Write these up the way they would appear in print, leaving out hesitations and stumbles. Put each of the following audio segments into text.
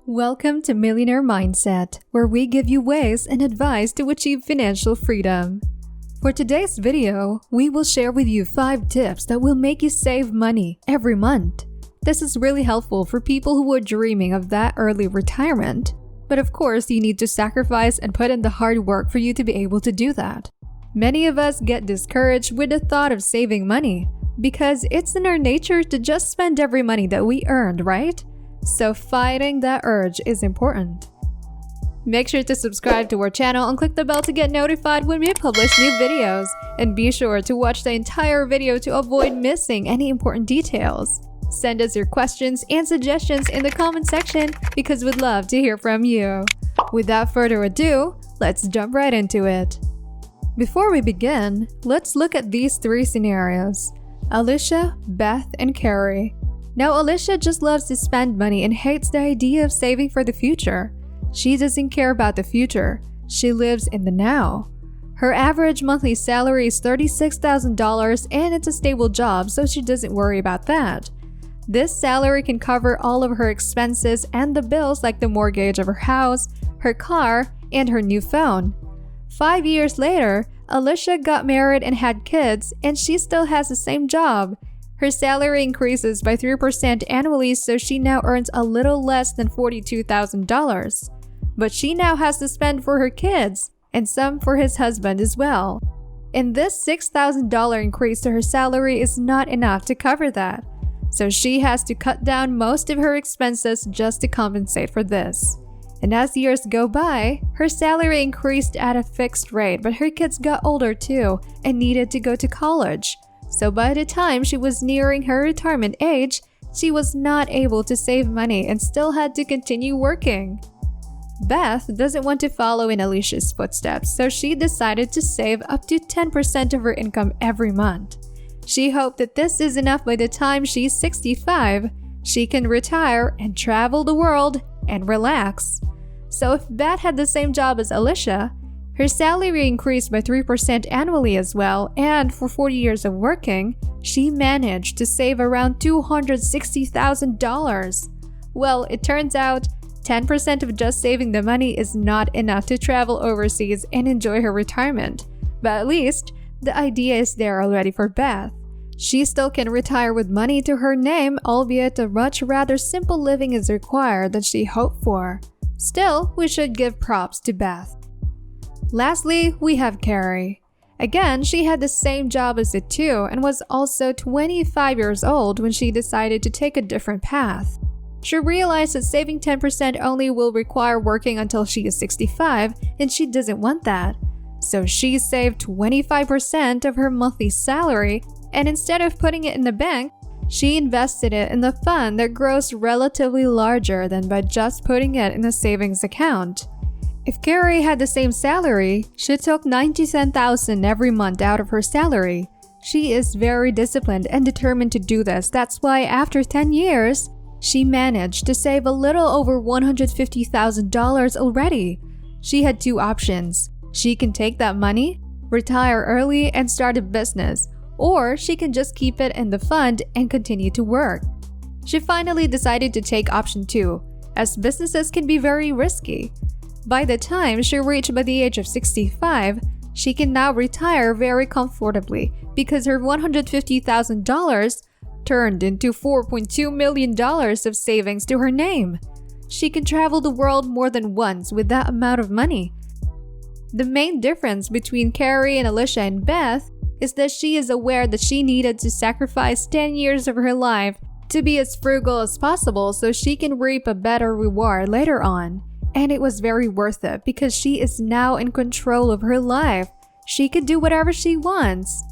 Welcome to Millionaire Mindset, where we give you ways and advice to achieve financial freedom. For today's video, we will share with you 5 tips that will make you save money every month. This is really helpful for people who are dreaming of that early retirement. But of course, you need to sacrifice and put in the hard work for you to be able to do that. Many of us get discouraged with the thought of saving money because it's in our nature to just spend every money that we earned, right? So fighting that urge is important. Make sure to subscribe to our channel and click the bell to get notified when we publish new videos. And be sure to watch the entire video to avoid missing any important details. Send us your questions and suggestions in the comment section because we'd love to hear from you. Without further ado, let's jump right into it. Before we begin, let's look at these 3 scenarios: Alicia, Beth, and Carrie. Now, Alicia just loves to spend money and hates the idea of saving for the future. She doesn't care about the future. She lives in the now. Her average monthly salary is $36,000 and it's a stable job, so she doesn't worry about that. This salary can cover all of her expenses and the bills like the mortgage of her house, her car, and her new phone. 5 years later, Alicia got married and had kids, and she still has the same job. Her salary increases by 3% annually, so she now earns a little less than $42,000. But she now has to spend for her kids, and some for his husband as well. And this $6,000 increase to her salary is not enough to cover that. So she has to cut down most of her expenses just to compensate for this. And as years go by, her salary increased at a fixed rate, but her kids got older too and needed to go to college. So by the time she was nearing her retirement age, she was not able to save money and still had to continue working. Beth doesn't want to follow in Alicia's footsteps, so she decided to save up to 10% of her income every month. She hoped that this is enough by the time she's 65, she can retire and travel the world and relax. So if Beth had the same job as Alicia, her salary increased by 3% annually as well, and for 40 years of working, she managed to save around $260,000. Well, it turns out 10% of just saving the money is not enough to travel overseas and enjoy her retirement. But at least, the idea is there already for Beth. She still can retire with money to her name, albeit a much rather simple living is required than she hoped for. Still, we should give props to Beth. Lastly, we have Carrie. Again, she had the same job as the two and was also 25 years old when she decided to take a different path. She realized that saving 10% only will require working until she is 65, and she doesn't want that. So she saved 25% of her monthly salary, and instead of putting it in the bank, she invested it in a fund that grows relatively larger than by just putting it in a savings account. If Carrie had the same salary, she took $97,000 every month out of her salary. She is very disciplined and determined to do this. That's why after 10 years, she managed to save a little over $150,000 already. She had 2 options. She can take that money, retire early, and start a business, or she can just keep it in the fund and continue to work. She finally decided to take option 2, as businesses can be very risky. By the time she reached by the age of 65, she can now retire very comfortably because her $150,000 turned into $4.2 million of savings to her name. She can travel the world more than once with that amount of money. The main difference between Carrie and Alicia and Beth is that she is aware that she needed to sacrifice 10 years of her life to be as frugal as possible so she can reap a better reward later on. And it was very worth it because she is now in control of her life. She can do whatever she wants.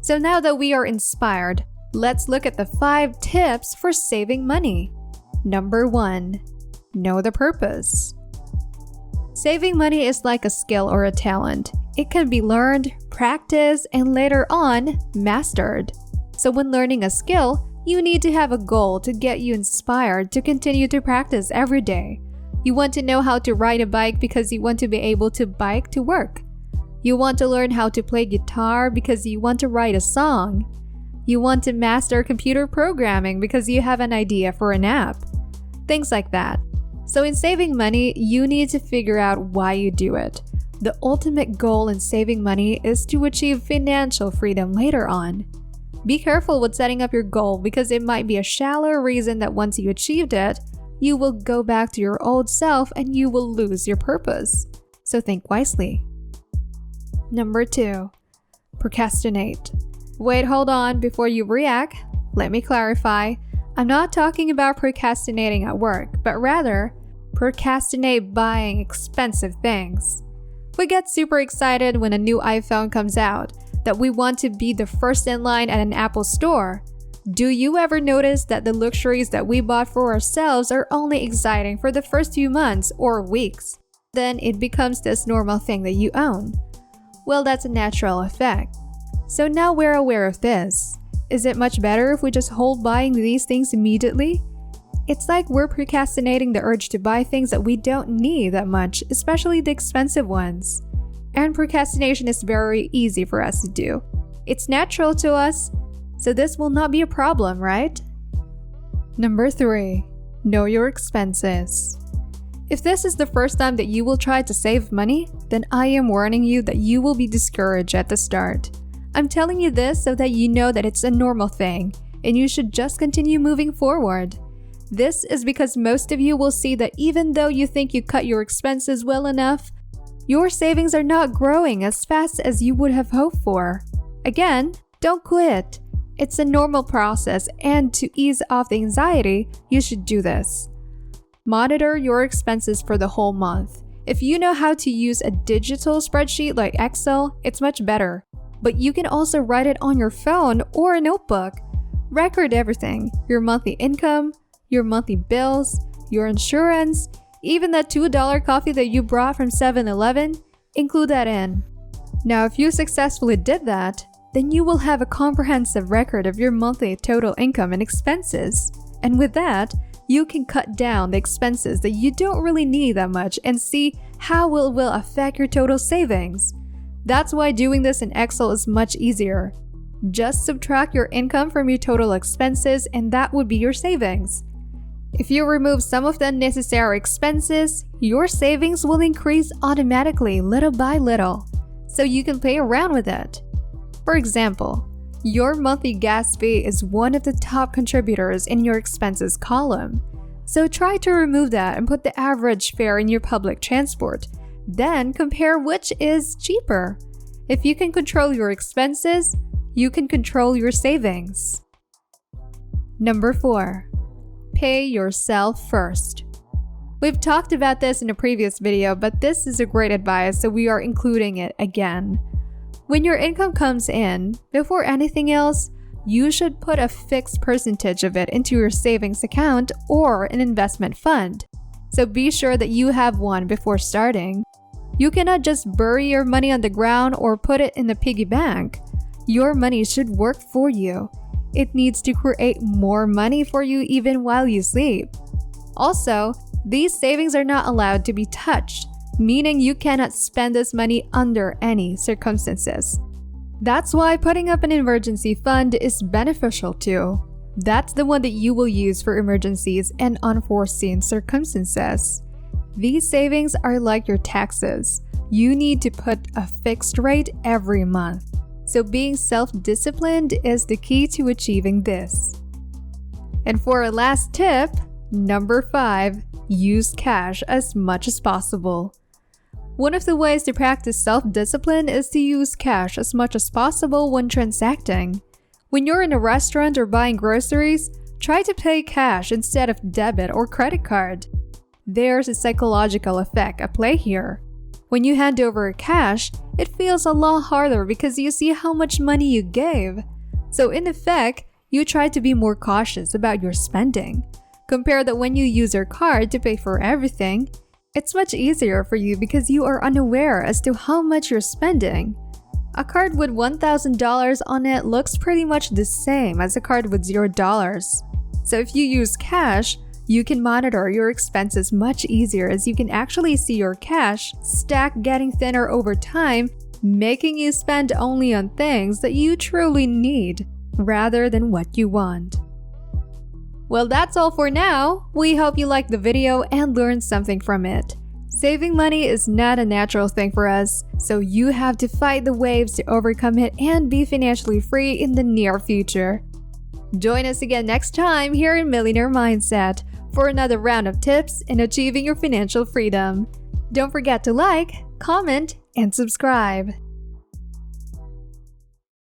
So now that we are inspired, let's look at the 5 tips for saving money. Number 1, know the purpose. Saving money is like a skill or a talent. It can be learned, practiced, and later on, mastered. So when learning a skill, you need to have a goal to get you inspired to continue to practice every day. You want to know how to ride a bike because you want to be able to bike to work. You want to learn how to play guitar because you want to write a song. You want to master computer programming because you have an idea for an app. Things like that. So in saving money, you need to figure out why you do it. The ultimate goal in saving money is to achieve financial freedom later on. Be careful with setting up your goal because it might be a shallow reason that once you achieved it, you will go back to your old self and you will lose your purpose. So think wisely. Number 2, procrastinate. Wait, hold on, before you react, let me clarify. I'm not talking about procrastinating at work, but rather, procrastinate buying expensive things. We get super excited when a new iPhone comes out, that we want to be the first in line at an Apple store. Do you ever notice that the luxuries that we bought for ourselves are only exciting for the first few months or weeks? Then it becomes this normal thing that you own. Well, that's a natural effect. So now we're aware of this. Is it much better if we just hold buying these things immediately? It's like we're procrastinating the urge to buy things that we don't need that much, especially the expensive ones. And procrastination is very easy for us to do. It's natural to us, so this will not be a problem, right? Number 3, know your expenses. If this is the first time that you will try to save money, then I am warning you that you will be discouraged at the start. I'm telling you this so that you know that it's a normal thing, and you should just continue moving forward. This is because most of you will see that even though you think you cut your expenses well enough, your savings are not growing as fast as you would have hoped for. Again, don't quit. It's a normal process, and to ease off the anxiety, you should do this. Monitor your expenses for the whole month. If you know how to use a digital spreadsheet like Excel, it's much better. But you can also write it on your phone or a notebook. Record everything: your monthly income, your monthly bills, your insurance, even that $2 coffee that you brought from 7-Eleven, include that in. Now, if you successfully did that, then you will have a comprehensive record of your monthly total income and expenses. And with that, you can cut down the expenses that you don't really need that much and see how it will affect your total savings. That's why doing this in Excel is much easier. Just subtract your income from your total expenses and that would be your savings. If you remove some of the unnecessary expenses, your savings will increase automatically little by little, so you can play around with it. For example, your monthly gas fee is one of the top contributors in your expenses column. So try to remove that and put the average fare in your public transport. Then compare which is cheaper. If you can control your expenses, you can control your savings. Number 4, pay yourself first. We've talked about this in a previous video, but this is a great advice, so we are including it again. When your income comes in, before anything else, you should put a fixed percentage of it into your savings account or an investment fund. So be sure that you have one before starting. You cannot just bury your money on the ground or put it in the piggy bank. Your money should work for you. It needs to create more money for you even while you sleep. Also, these savings are not allowed to be touched, meaning you cannot spend this money under any circumstances. That's why putting up an emergency fund is beneficial too. That's the one that you will use for emergencies and unforeseen circumstances. These savings are like your taxes. You need to put a fixed rate every month. So being self-disciplined is the key to achieving this. And for a last tip, number 5, use cash as much as possible. One of the ways to practice self-discipline is to use cash as much as possible when transacting. When you're in a restaurant or buying groceries, try to pay cash instead of debit or credit card. There's a psychological effect at play here. When you hand over cash, it feels a lot harder because you see how much money you gave. So in effect, you try to be more cautious about your spending. Compare that when you use your card to pay for everything, it's much easier for you because you are unaware as to how much you're spending. A card with $1,000 on it looks pretty much the same as a card with $0. So if you use cash, you can monitor your expenses much easier as you can actually see your cash stack getting thinner over time, making you spend only on things that you truly need rather than what you want. Well, that's all for now. We hope you liked the video and learned something from it. Saving money is not a natural thing for us, so you have to fight the waves to overcome it and be financially free in the near future. Join us again next time here in Millionaire Mindset for another round of tips in achieving your financial freedom. Don't forget to like, comment, and subscribe.